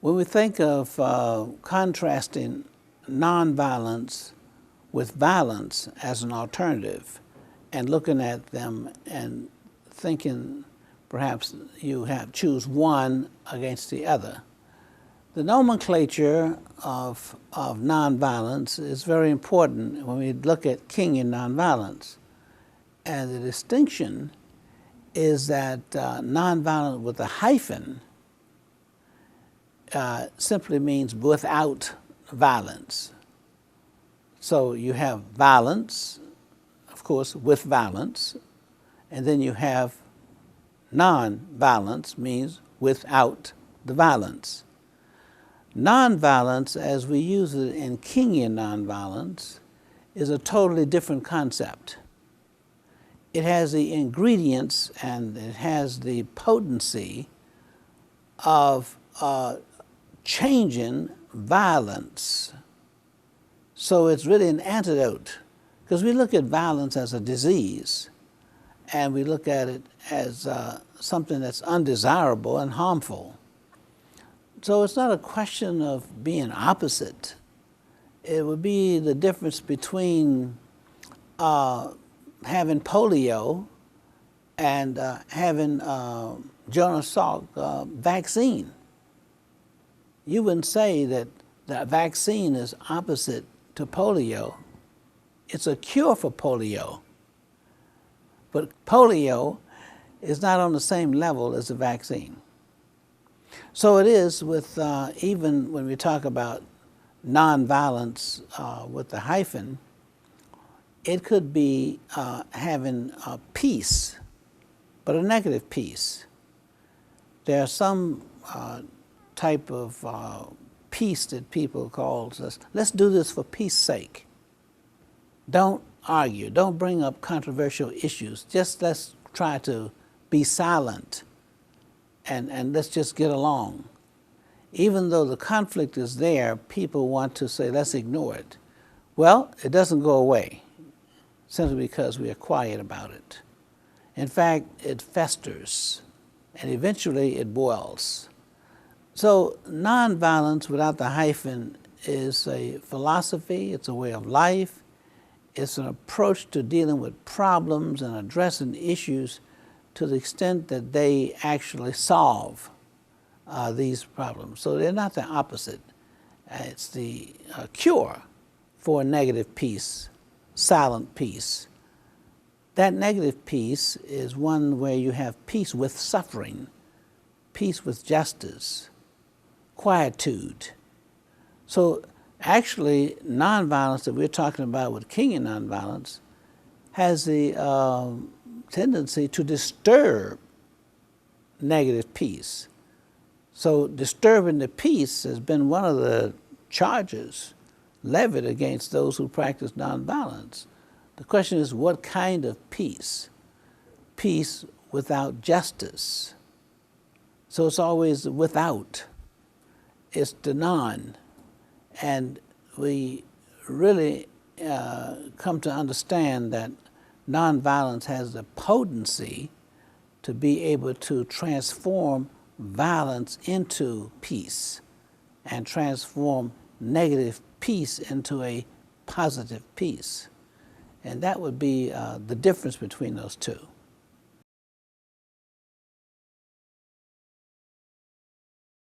When we think of contrasting nonviolence with violence as an alternative and looking at them and thinking perhaps you choose one against the other, the nomenclature of nonviolence is very important when we look at Kingian nonviolence. And the distinction is that nonviolent with a hyphen simply means without violence. So you have violence, of course, with violence, and then you have non-violence, means without the violence. Nonviolence, as we use it in Kingian nonviolence, is a totally different concept. It has the ingredients and it has the potency of changing violence. So it's really an antidote, because we look at violence as a disease and we look at it as something that's undesirable and harmful. So it's not a question of being opposite. It would be the difference between having polio and having Jonas Salk vaccine. You wouldn't say that the vaccine is opposite to polio. It's a cure for polio. But polio is not on the same level as the vaccine. So it is with even when we talk about nonviolence with the hyphen, it could be having a peace, but a negative peace. There's some type of peace that people call us, let's do this for peace sake. Don't argue, don't bring up controversial issues, just let's try to be silent and let's just get along. Even though the conflict is there, people want to say, let's ignore it. Well, it doesn't go away simply because we are quiet about it. In fact, it festers and eventually it boils. So nonviolence without the hyphen is a philosophy, it's a way of life, it's an approach to dealing with problems and addressing issues to the extent that they actually solve these problems. So they're not the opposite. It's the cure for a negative peace, silent peace. That negative peace is one where you have peace with suffering, peace with justice, quietude. So actually, nonviolence that we're talking about with Kingian nonviolence has the tendency to disturb negative peace. So disturbing the peace has been one of the charges levied against those who practice nonviolence. The question is, what kind of peace? Peace without justice. So it's always without. It's the non. And we really come to understand that nonviolence has the potency to be able to transform violence into peace and transform negative peace into a positive peace. And that would be the difference between those two.